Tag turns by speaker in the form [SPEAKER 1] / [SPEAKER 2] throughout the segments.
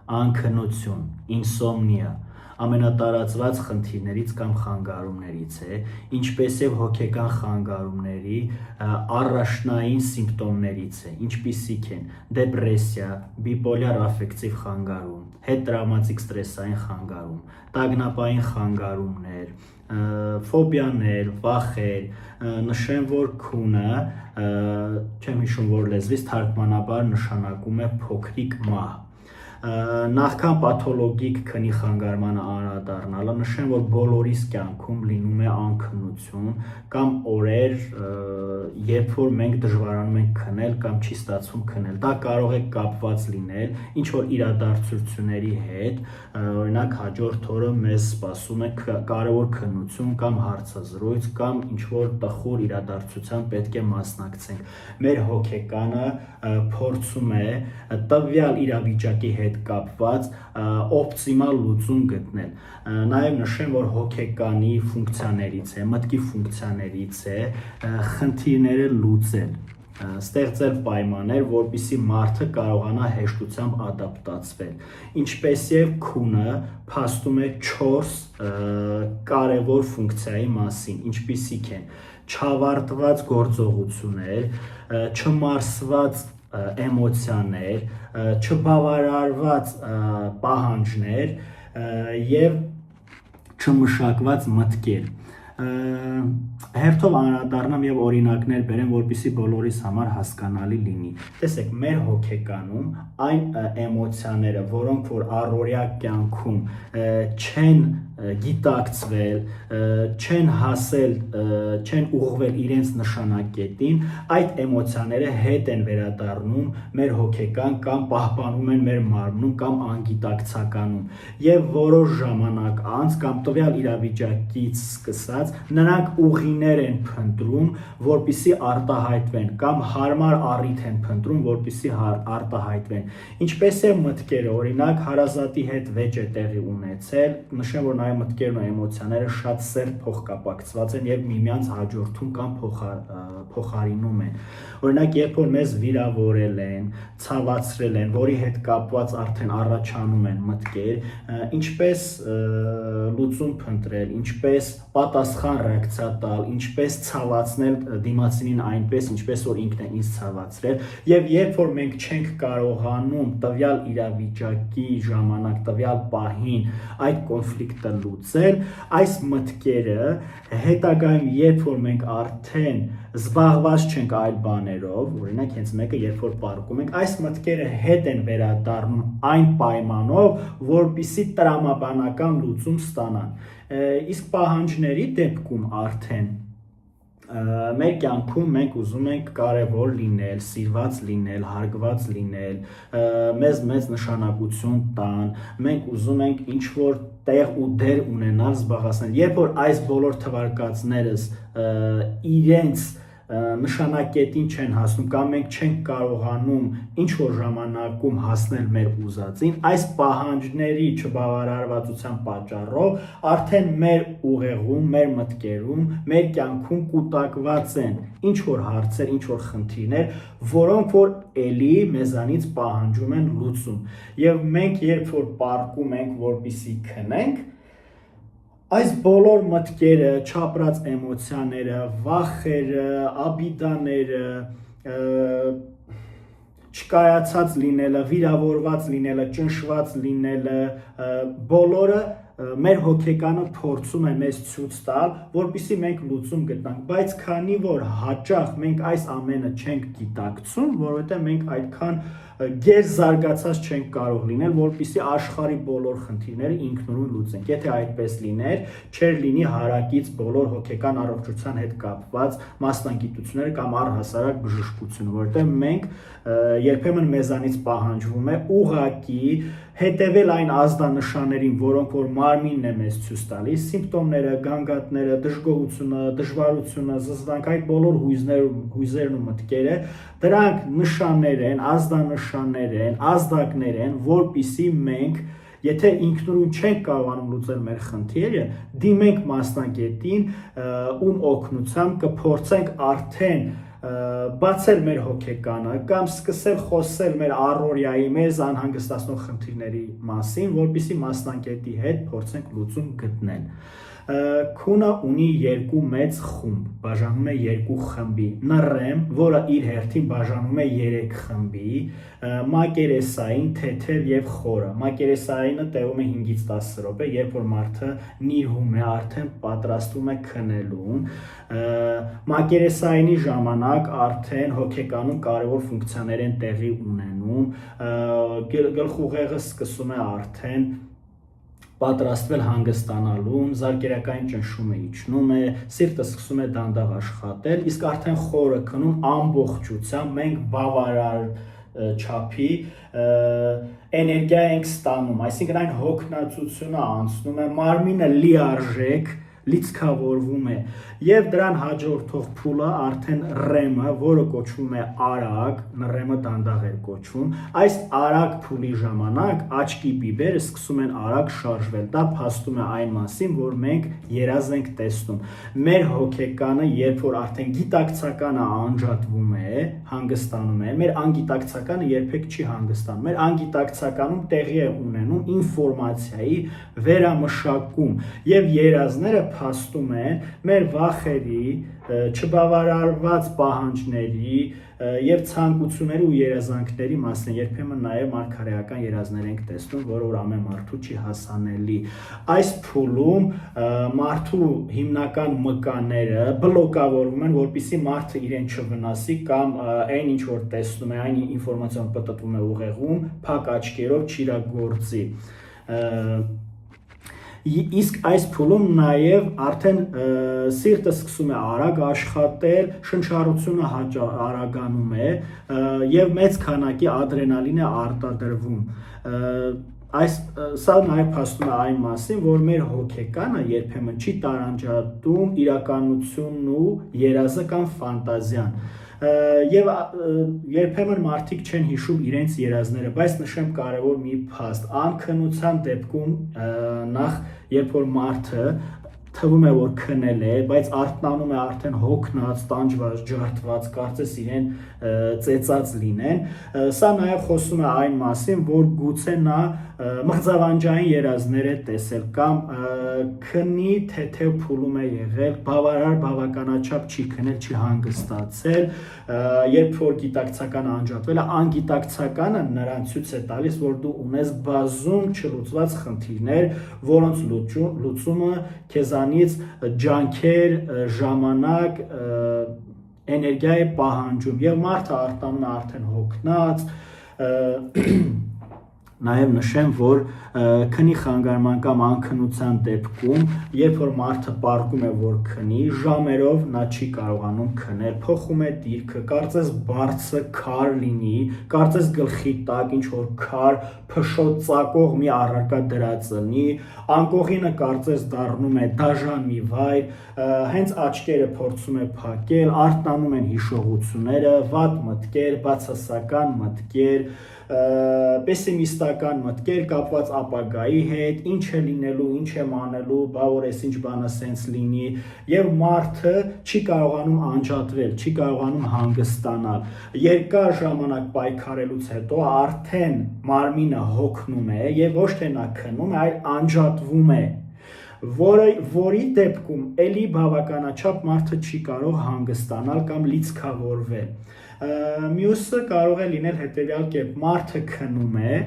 [SPEAKER 1] անքնություն, ինսոմնիա ամենատարածված խնդիրներից կամ խանգարումներից է, ինչպես եւ հոգեկան խանգարումների առաջնային սիմպտոմներից է, ինչպիսիք են դեպրեսիա, բիպոլյար աֆեկտիվ խանգարում, հետտրավմատիկ ստրեսային խանգարում, տագնապային խանգարումներ, ֆոբիաներ, վախեր, նշեմ, որ քունը, չեմ հիշում, որ լեզվից թարգմանաբար նշանակում է փոքրիկ մահ։ Նախքան պաթոլոգիկ քնի խանգարմանը անդրադառնալը, նշեմ, որ բոլորիս կյանքում լինում է անքնություն կամ օրեր, երբ որ մենք դժվարանում ենք քնել կամ չի ստացվում քնել։ Դա կարող է կապված լինել ինչ որ իրադարձությունների հետ, օրինակ հաջորդ օրը մեզ սպասում է կարևոր քննություն կամ հարցազրույց կամ ինչ որ տխուր իրադարձության պետք է մասնակցենք։ Մեր հոգեկանը փորձում է տվյալ իրավիճակի հետ կապված օպտիմալ լուծում գտնել։ Նաև նշեմ, որ հոգեկանի ֆունկցիաներից է, մտքի ֆունկցիաներից է խնդիրները լուծել, ստեղծել պայմաններ, որպեսզի մարդը կարողանա հեշտությամբ ադապտացվել, ինչպես եւ քունը փաստում է 4 կարևոր ֆունկցիայի մասին, ինչպիսիք են չավարտված գործողություններ, չմարսված էմոցիաներ, չբավարարված պահանջներ եւ չմշակված մտքեր։ Հերթով անդրադառնամ եւ օրինակներ բերեմ, որպեսզի բոլորիս համար հասկանալի լինի։ Տեսեք, մեր հոգեկանում այն էմոցիաները, որոնք որ առօրյա կյանքում չեն գիտակցվել, չեն հասել, չեն ուղղվել իրենց նշանակետին, այդ էմոցիաները հետ են վերադառնում մեր հոգեկան կամ պահպանում են մեր մարմնում կամ անգիտակցականում եւ որոշ ժամանակ անց կամ տվյալ իրավիճակից սկսած նրանք ուղիներ են փնտրում, որպեսզի արտահայտվեն կամ հարմար առիթ են փնտրում, որպեսզի արտահայտվեն։ Ինչպես է մտքերը, օրինակ հարազատի հետ վեճ է տեղի ունեցել, նշեմ, որ նաև մտքերն ու էմոցիաները շատ սերտ փոխկապակցված են եւ միմյանց հաջորդում կամ փոխարինում են։ Օրինակ, երբ որ մեզ վիրավորել են, ցավացրել են, որի հետ կապված արդեն առաջանում են մտքեր, ինչպես լուծում փնտրել, ինչպես պատասխան ռեակցիա տալ, ինչպես ցավացնել դիմացինին այնպես, ինչպես որ ինքն է ինձ ցավացրել, եւ երբ որ մենք չենք կարողանում տվյալ իրավիճակի ժամանակ, տվյալ պահին այդ կոնֆլիկտը լուծել, այս մտքերը հետագայում, երբ որ մենք արդեն զբաղված չենք այլ բաներով, օրինակ հենց մեկը երբ որ պառկում ենք, այս մտքերը հետ են վերադառնում այն պայմանով, որպեսզի տրամաբանական լուծում ստանան։ Իսկ պահանջների դեպքում արդեն մեր կյանքում մենք ուզում ենք կարևոր լինել, սիրված լինել, հարգված լինել, մեզ մեծ նշանակություն տան, մենք ուզում ենք ինչ-որ տեղ ու դեր ունենալ, զբաղեցնել։ Երբ որ այս բոլոր թվարկածներս իրենց նշանակետին չեն հասնում կամ մենք չենք կարողանում ինչ-որ ժամանակում հասնել մեր ուզածին, այս պահանջների չբավարարվածության պատճառով արդեն մեր ուղեղում, մեր մտքերում, մեր կյանքում կուտակված են ինչ-որ հարցեր, ինչ-որ խնդիրներ, որոնք որ էլի մեզանից պահանջում են լուծում։ Եվ մենք երբ որ պառկում ենք, որպեսզի քնենք, այս բոլոր մտքերը, չապրած էմոցիաները, վախերը, աբիդաները, չկայացած լինելը, վիրավորված լինելը, ճնշված լինելը, բոլորը մեր հոգեկանը փորձում է մեզ ցույց տալ, որպեսզի մենք լուծում գտնանք, բայց քանի որ հաճախ մենք այս ամենը չենք գիտակցում, որովհետև մենք այդքան գերզարգացած չենք կարող լինել, որպեսզի աշխարհի բոլոր խնդիրները ինքնուրույն լուծենք։ Եթե այդպես լիներ, չէր լինի հարակից բոլոր հոգեկան առողջության հետ կապված մասնագիտությունները կամ առհասարակ բժշկությունը, որովհետև մենք երբեմն մեզանից պահանջվում է ուղղակի հետևել այն ազդանշաններին, որոնք որ մարմինն է մեզ ցույց տալիս, սիմպտոմները, գանգատները, դժգոհությունը, դժվարությունը, զզվանք, այդ բոլոր հույզերն ու մտքերը, դրանք նշաններ են, ազդանշաններ են, ազդակներ են, որպեսզի մենք, եթե ինքնուրույն չենք կարողանում լուծել մեր խնդիրը, դիմենք մասնագետին, ում օգնությամբ կփորձենք արդեն բացել մեր հոգեկանը կամ սկսել խոսել մեր առօրյայի մեզ անհանգստացնող խնդիրների մասին, որպեսզի մասնագետի հետ փորձենք լուծում գտնել։ Քունը ունի երկու մեծ խումբ, բաժանում է երկու խմբի, նռեմ, որը իր հերթին բաժանում է 3 խմբի, մակերեսային, թեթև եւ խորը։ Մակերեսայինը տևում է 5-ից 10 րոպե, երբ որ մարդը նիրհում է, արդեն պատրաստվում է քնելուն։ Մակերեսայինի ժամանակ արդեն հոգեկանում կարևոր ֆունկցիաներ են տեղի ունենում, գլխուղեղը սկսում է արդեն պատրաստվել հանգստանալուն, զարկերակային ճնշումը իջնում է, սիրտը սկսում է դանդաղ աշխատել, իսկ արդեն խորը քնում ամբողջությամբ մենք բավարար չափի էներգիա ենք ստանում, այսինքն այն հոգնածությունը անցնում է, մարմինը լիարժեք լիցքավորվում է եւ դրան հաջորդող փուլը արդեն REM-ը, որը կոչվում է արագ, REM-ը դանդաղ է կոչվում, այս արագ փուլի ժամանակ աչքի բիբերը սկսում են արագ շարժվել, դա փաստում է այն մասին, որ մենք երազ ենք տեսնում, մեր հոգեկանը, երբ որ արդեն գիտակցականը անջատվում է, հանգստանում է, մեր անգիտակցականը երբեք չի հանգստանում, մեր անգիտակցականում տեղի է ունենում ինֆորմացիայի վերամշակում եւ երազները փաստում են մեր վախերի, չբավարարված պահանջների եւ ցանկությունների ու երազանքների մասին, երբեմն նաեւ մարգարեական երազներ ենք տեսնում, որը որ ամեն մարդու չի հասանելի։ Այս փուլում մարդու հիմնական մկանները բլոկավորվում են, որպեսզի մարդը իրեն չվնասի կամ այն ինչ որ տեսնում է, այն ինֆորմացիան պատտվում է ուղեղում, փակ աչքերով չիրագործի։ Իսկ այս փուլում նաև արդեն սիրտը սկսում է արագ աշխատել, շնչառությունը արագանում է եւ մեծ քանակի ադրենալին է արտադրվում։ Սա նաև փաստում է այն մասին, որ մեր հոգեկանը երբեմն չի տարանջատում իրականությունն ու երազը կամ ֆանտազիան։ Եվ երբեմն մարդիկ չեն հիշում իրենց երազները, բայց նշեմ կարևոր մի փաստ, անքնության դեպքում նախ երբ որ մարդը թվում է որ քնել է, բայց արթնանում է արդեն հոգնած, տանջված, ջարդված, կարծես իրեն ծեծած լինեն, սա նաև խոսում է այն մասին, որ գուցե նա մղձավանջային երազներ է տեսել կամ քնի թեթև փուլում է եղել, բավականաչափ չի քնել, չի հանգստացել, երբ որ գիտակցականը անջատվել է, անգիտակցականը նրան ցույց է տալիս, որ դու ունես բազում չլուծված խնդիրներ, որոնց լուծումը քեզանից ջանքեր, ժամանակ, էներգիա է պահանջում եւ մարդը արտանում է արդեն հոգնած, Նաև նշեմ, որ քնի խանգարման կամ անքնության դեպքում, երբ որ մարդը պառկում է, որ քնի, ժամերով նա չի կարողանում քնել, փոխում է դիրքը, կարծես բարձը քար լինի, կարծես գլխի տակ ինչ որ քար, փշոտ ծակող մի առարկա դրած լինի, անկողինը կարծես դառնում է դաժան մի վայր, հենց աչքերը փորձում է փակել, արթնանում են հիշողությունները, վատ մտքեր, բացասական մտքեր, պեսիմիստական մտքեր կապված ապագայի հետ, ինչ է լինելու, ինչ եմ անելու, բա որ էս ինչ բանը սենց լինի, եւ մարդը չի կարողանում անջատվել, չի կարողանում հանգստանալ։ Երկար ժամանակ պայքարելուց հետո արդեն մարմինը հոգնում է եւ ոչ թե նա քնում է, այլ անջատվում է, որի դեպքում էլի բավականաչափ մարդը չի կարող հանգստանալ կամ լիցքավորվել։ Մյուսը կարող է լինել հետևյալ կերպ, մարդը քնում է,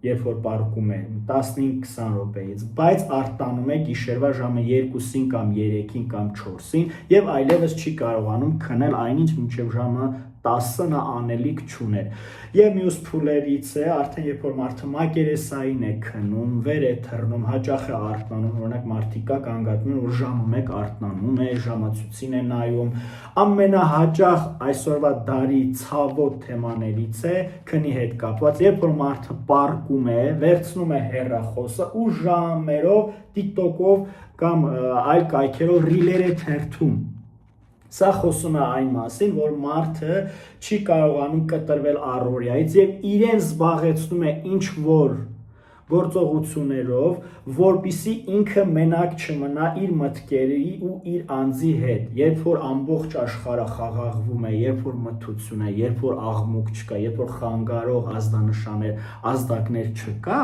[SPEAKER 1] երբ որ պառկում է 15-20 րոպեից, բայց արթնանում է գիշերվա ժամը 2-ին կամ 3-ին կամ 4-ին եւ այլևս չի կարողանում քնել այնինչ մինչեւ ժամը 10-ը նա անելիք չուներ։ Եվ մյուս փուլերից է, արդեն երբ որ մարդը մակերեսային է քնում, վեր է թռնում, հաճախ է արթնանում, օրինակ մարդիկ կա կանգատվում են, որ ժամը 1 արթնանում է, ժամացույցին է նայում, ամենահաճախ այսօրվա դարի ցավոտ թեմաներից է քնի հետ կապված, երբ որ մարդը պառկում է, վերցնում է հեռախոսը ու ժամերով TikTok-ով կամ այլ կայքերով ռիլեր է թերթում։ Սա խոսում է այն մասին, որ մարդը չի կարողանում կտրվել առօրյայից եւ իրեն զբաղեցնում է ինչ որ գործողություններով, որպիսի ինքը մենակ չմնա իր մտքերի ու իր անձի հետ, երբ որ ամբողջ աշխարհը խաղաղվում է, երբ որ մթություն է, երբ որ աղմուկ չկա, երբ որ խանգարող ազդանշաններ, ազդակներ չկա,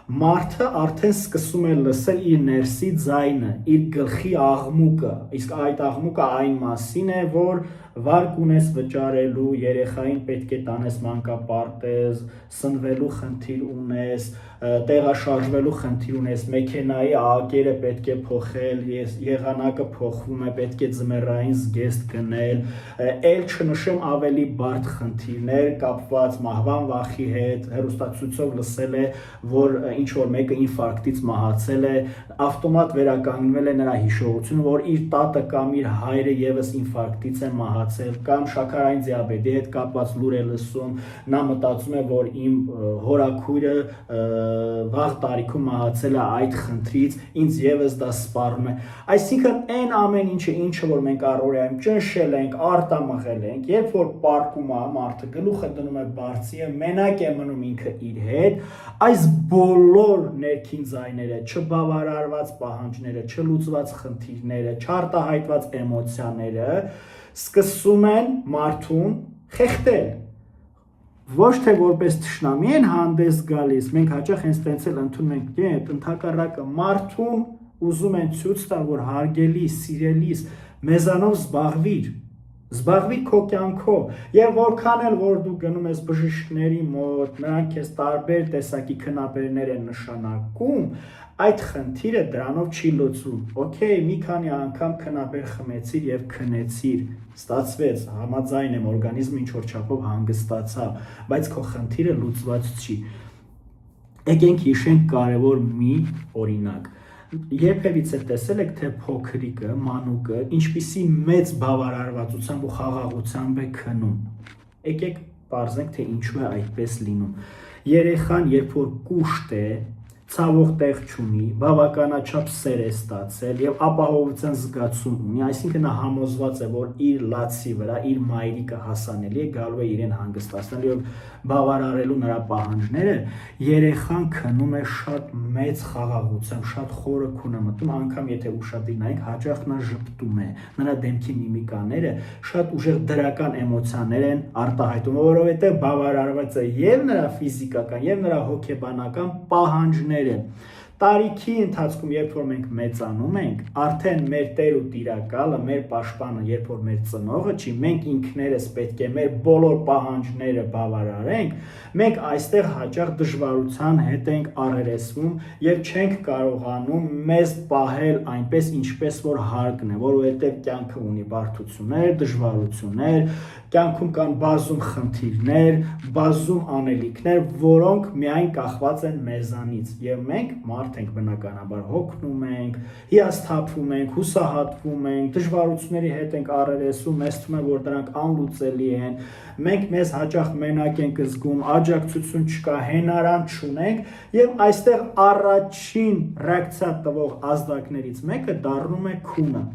[SPEAKER 1] մարդը արդեն սկսում է լսել իր ներսի ձայնը, իր գլխի աղմուկը, իսկ այդ աղմուկը այն մասին է, որ վարկ ունես վճարելու, երեխային պետք է տանես մանկապարտեզ, սնվելու խնդիր ունես, տեղաշարժվելու խնդիր ունես, մեքենայի ակերը պետք է փոխել, եղանակը փոխվում է, պետք է ձմեռային զգեստ գնել, էլ չնշեմ ավելի բարդ խնդիրներ կապված մահվան վախի հետ, հեռուստացույցով լսել է, որ ինչ որ մեկը ինֆարկտից մահացել է, ավտոմատ վերականգնվել է նրա հիշողությունը, որ իր տատը կամ իր հայրը եւս ինֆարկտից է մահացել, կամ շաքարային դիաբետի հետ կապված լուր է լսում, նա մտածում է, որ իմ հորաքույրը վաղ տարիքում մահացել է այդ խնդրից, ինձ եւս դա սպառնում է։ Այսինքն այն ամեն ինչը որ մենք առօրյայում ճնշել ենք, արտամղել ենք, երբ որ պարկում է մարդը, գլուխը դնում է բարձի, մենակ է մնում ինքը իր հետ, այս բոլոր ներքին ձայները, չբավարարված պահանջները, չլուծված խնդիրները, չարտահայտված էմոցիաները սկսում են մարդուն խեղդել։ Ոչ թե որպես թշնամի են հանդես գալիս, մենք հաճախ հենց տենց էլ ընդունում ենք, այդ ընդհակառակը մարդուն ուզում են ցույց տալ, որ հարգելի, սիրելիս, մեզանով զբաղվիր քո կյանքով, եւ որքան էլ որ դու գնում ես բժիշկների մոտ, նրանք քեզ տարբեր տեսակի քնաբերներ են նշանակում, այդ խնդիրը դրանով չի լուծվում։ Okay, մի քանի անգամ քնաբեր խմեցիր եւ քնեցիր, ստացվեց, համաձայն եմ, օրգանիզմը ինչ որ չափով հանգստացավ, բայց քո խնդիրը լուծված չի։ Եկենք հիշենք կարևոր մի օրինակ։ Երբևիցե տեսել եք, թե փոքրիկը, մանուկը ինչպիսի մեծ բավարարվածությամբ ու խաղաղությամբ է քնում։ Եկեք պարզենք, թե ինչու է այդպես լինում։ Երեխան, երբ որ կուշտ է, ցավող տեղ չունի, բավականաչափ սեր է ստացել եւ ապահովության զգացում ունի, այսինքն նա համոզված է, որ իր լացի վրա իր մայրիկը հասանելի է, գալու է իրեն հանգստացնել եւ բավարարելու նրա պահանջները, երեխան քնում է շատ մեծ խաղաղությամբ, շատ խորը քուն է մտնում, անգամ եթե ուշադիր նայեք, հաճախ նա ժպտում է, նրա դեմքի միմիկաները շատ ուժեղ դրական էմոցիաներ են արտահայտում, որովհետեւ բավարարված է եւ նրա ֆիզիկական եւ նրա հոգեբանական պահանջները։ Տարիքի ընթացքում, երբ որ մենք մեծանում ենք, արդեն մեր Տեր ու Տիրակալը, մեր պաշտպանը, երբ որ մեր ծնողը չի, մենք ինքներս պետք է մեր բոլոր պահանջները բավարարենք, մենք այստեղ հաճախ դժվարության հետ ենք առերեսվում եւ չենք կարողանում մեզ պահել այնպես, ինչպես որ հարկն է, որովհետեւ կյանքը ունի բարդություններ, դժվարություններ, կյանքում կան բազում խնդիրներ, բազում անելիքներ, որոնք միայն կախված են մեզանից եւ մենք մարդ ենք բնականաբար հոգնում ենք, հիասթափվում ենք, հուսահատվում ենք, դժվարությունների հետ ենք առերեսվում, մեզ թվում է, որ դրանք անլուծելի են, մենք մեզ հաճախ մենակ ենք զգում, աջակցություն չկա, հենարան չունենք եւ այստեղ առաջին ռեակցիա տվող ազդակներից մեկը դառնում է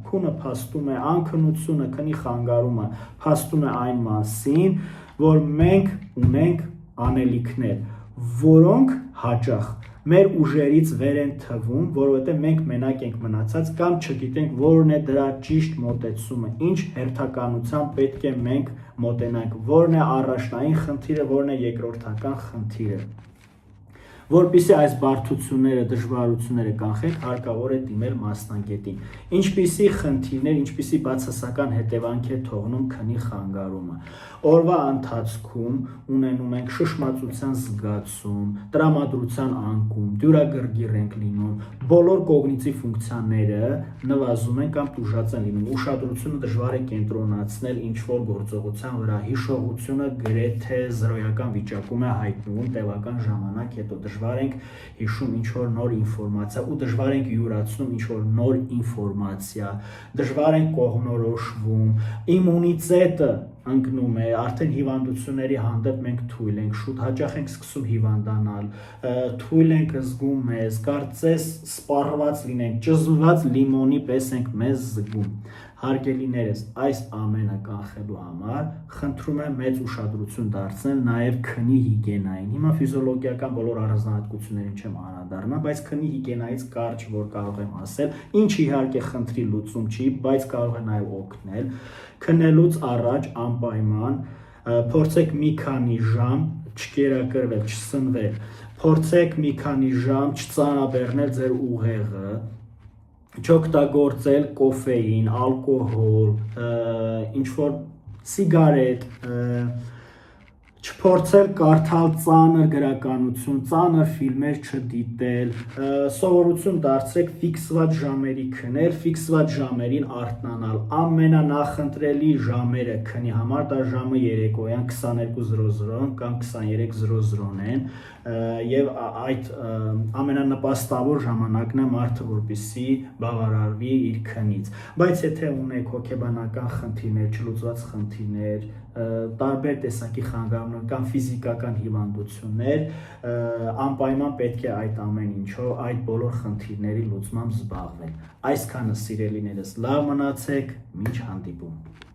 [SPEAKER 1] քունը փաստում է անքնությունը, քնի խանգարումը փաստում է այն մասին, որ մենք ունենք անելիքներ, որոնք հաճախ մեր ուժերից վեր են թվում, որովհետև մենք մենակ ենք մնացած կամ չգիտենք որն է դրա ճիշտ մոտեցումը, ինչ հերթականությամբ պետք է մենք մոտենանք, որն է առաջնային խնդիրը, որն է երկրորդական խնդիրը։ Որպեսզի այս բարդությունները, դժվարությունները կանխենք, հարկավոր է դիմել մասնագետին։ Ինչպիսի խնդիրներ, ինչպիսի բացասական հետևանք է թողնում քնի խանգարումը։ Օրվա ընթացքում ունենում ենք շշմածության զգացում, տրամադրության անկում, դյուրագրգիռ ենք լինում, բոլոր կոգնիտիվ ֆունկցիաները նվազում են կամ տուժած են լինում, ուշադրությունը դժվար է կենտրոնացնել ինչ-որ գործողության վրա, հիշողությունը գրեթե զրոյական վիճակում է հայտնվում տևական ժամանակ հետո, դժվար ենք հիշում ինչ-որ նոր ինֆորմացիա ու դժվար ենք յուրացնում ինչ-որ նոր ինֆորմացիա, դժվար ենք կողմնորոշվում, իմունիտետը ընկնում է, արդեն հիվանդությունների հանդեպ մենք թույլ ենք, շուտ հաճախ ենք սկսում հիվանդանալ, թույլ ենք զգում մեզ, կարծես սպառված լինենք, ճզմված լիմոնի պես ենք մեզ զգում։ Հարգելիներս, այս ամենը կանխելու համար խնդրում եմ մեծ ուշադրություն դարձնել նաև քնի հիգիենային։ Հիմա ֆիզիոլոգիական բոլոր առանձնահատկություններին չեմ անդրադառնա, բայց քնի հիգիենայից կարճ որ կարող եմ ասել, ինչ իհարկե խնդրի լուծում չի, բայց կարող է նաև օգնել։ Քնելուց առաջ անպայման փորձեք մի քանի ժամ չկերակրվել, չսնվել, փորձեք մի քանի ժամ չծանրաբեռնել ձեր ուղեղը, չօգտագործել կոֆեին, ալկոհոլ, ինչ-որ սիգարետ, չփորձել կարդալ ծանր գրականություն, ծանր ֆիլմեր չդիտել, սովորություն դարձրեք ֆիքսված ժամերի քնել, ֆիքսված ժամերին արթնանալ, ամենանախընտրելի ժամերը քնի համար դա ժամը երեկոյան 22:00 կամ 23:00 են, եւ այդ ամենանպաստավոր ժամանակն է մարդը որպեսզի բավարարվի իր քնից, բայց եթե ունեք հոգեբանական խնդիրներ, չլուծված խնդիրներ, տարբեր տեսակի խանգարումներ կամ ֆիզիկական հիվանդություններ, անպայման պետք է այդ ամեն ինչով, այդ բոլոր խնդիրների լուծմամբ զբաղվել։ Այսքանը սիրելիներս, լավ մնացեք, մինչ հանդիպում։